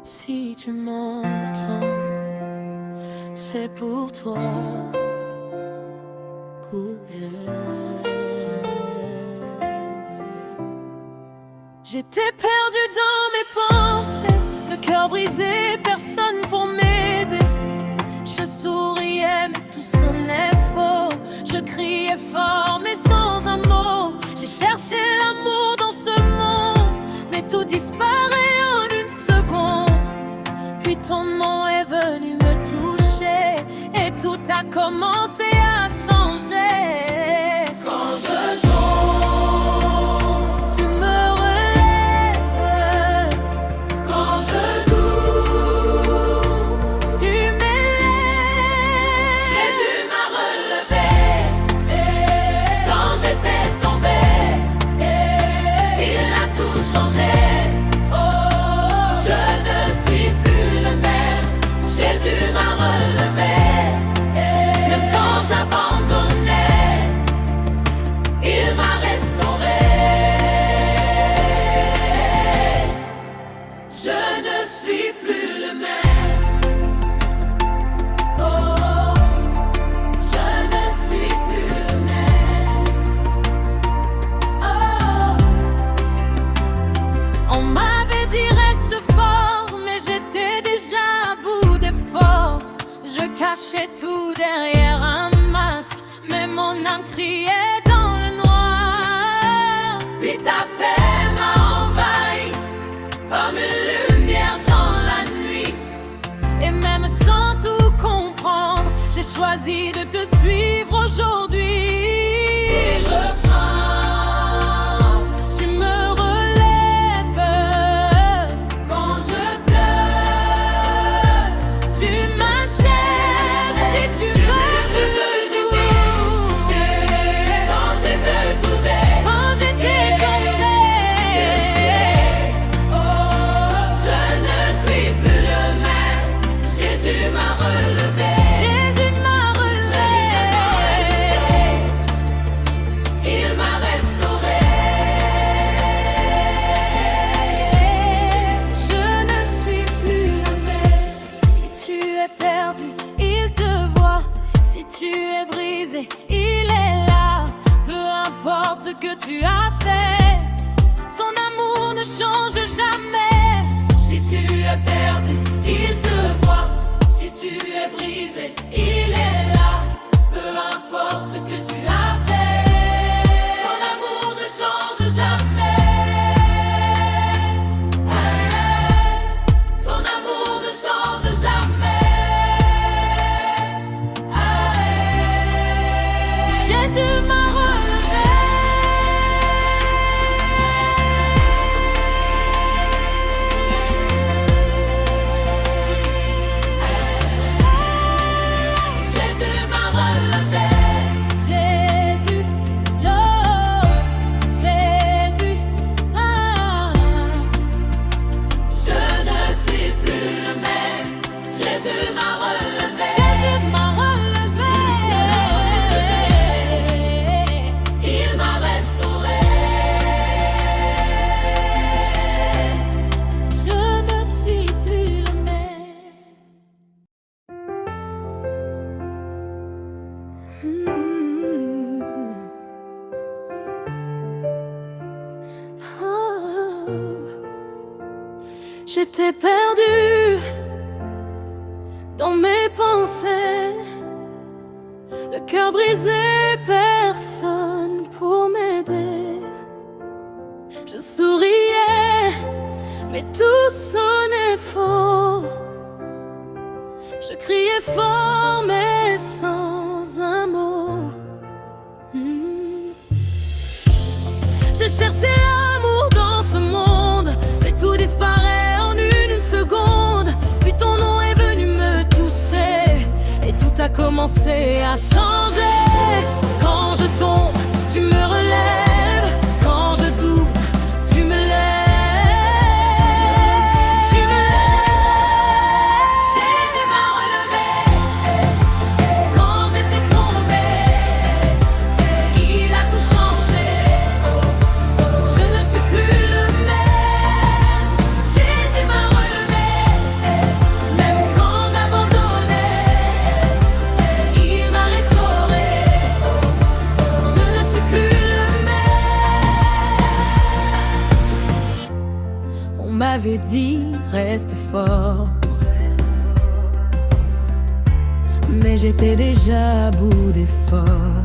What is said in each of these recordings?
Si tu m'entends, c'est pour toi. Oh yeah. J'étais perdue dans mes pensées, le cœur brisé, personne pour m'aider. Je souriais mais tout sonnait faux. Je criais fort mais sans un mot. J'ai cherché l'amour dans ce monde, mais tout disparaît en une seconde. Puis ton nom est venu me toucher et tout a commencé à changer. Quand je tombe, tu me relèves. Quand je doute, tu m'élèves. Jésus m'a relevé quand j'étais tombé. Il a tout changé. Je ne suis plus le même. Jésus m'a relevé. Même quand j'abandonnais, il m'a restauré. Je ne suis plus le même. Oh, je ne suis plus le même. Oh, on m'avait dit reste fort, mais j'étais déjà à bout d'efforts. Je cachais tout derrière un masque, mais mon âme criait dans le noir. Puis ta paix m'a envahi comme une lumière dans la nuit. Et même sans tout comprendre, j'ai choisi de te suivre aujourd'hui. Et je prends, tu me relèves. Quand je pleure, tu m'achèves. Si tu veux plus doux, quand j'ai vu tout bête, quand j'étais tombée, je ne suis plus le même. Jésus m'a relevé. Jésus m'a relevé. Il m'a restauré. Je ne suis plus le même. Si tu es perdu, il te voit. Si tu es brisé, il est là. Peu importe ce que tu as fait, son amour ne change jamais. Si tu es perdu, il te voit. Si tu es brisé, il est là. Peu importe ce que tu as fait, son amour ne change jamais. Son amour ne change jamais. Jésus m'a relevé. Jésus m'a relevé. Jésus, Lord, Jésus, je ne suis plus le même. Jésus m'a relevé. Jésus m'a relevé. Il m'a restauré. Je ne suis plus le même. J'étais perdue dans mes pensées, le cœur brisé, personne pour m'aider. Je souriais, mais tout sonnait faux. Je criais fort, mais sans un mot. J'ai cherché l'amour dans ce monde, mais tout disparaît en une seconde. Puis ton nom est venu me toucher et tout a commencé à changer. Quand je tombe, tu me relèves. Quand je doute, tu me lèves. Tu me lèves. Jésus m'a relevé. Quand j'étais tombé, il a tout changé. Je ne suis plus le même. Jésus m'a relevé. m'avait dit reste fort. Mais j'étais déjà à bout d'efforts.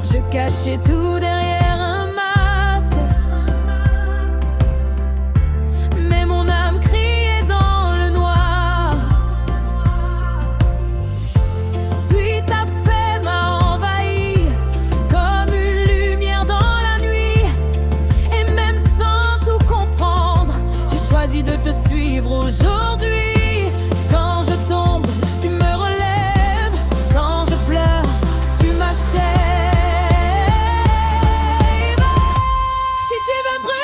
Je cachais tout derrière un masque, mais mon âme criait dans le noir. Puis ta paix m'a envahi comme une lumière dans la nuit. Et même sans tout comprendre, j'ai choisi de te suivre aujourd'hui. Quand je tombe, tu me relèves. Quand je pleure, tu m'achèves.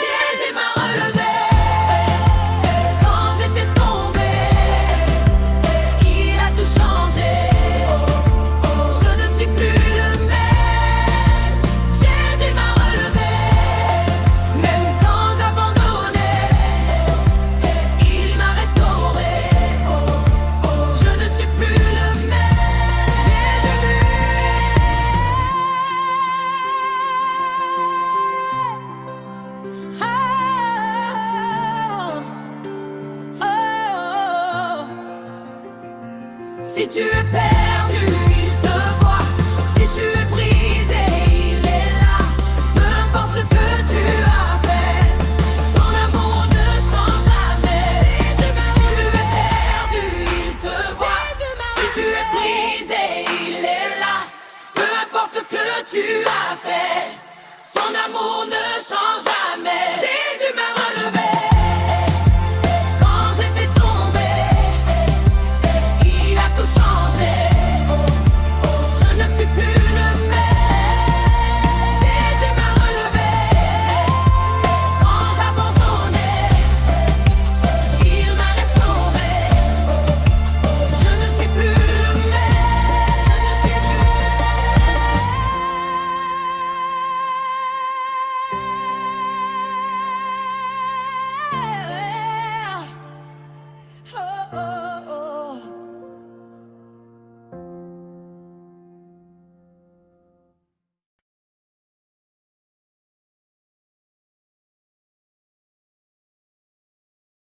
Jésus m'a relevé quand j'étais tombé. Il a tout changé. Je ne suis plus le même. Jésus m'a relevé même quand j'abandonnais. Il m'a restauré. Je ne suis plus le même. Jésus. Si tu es paix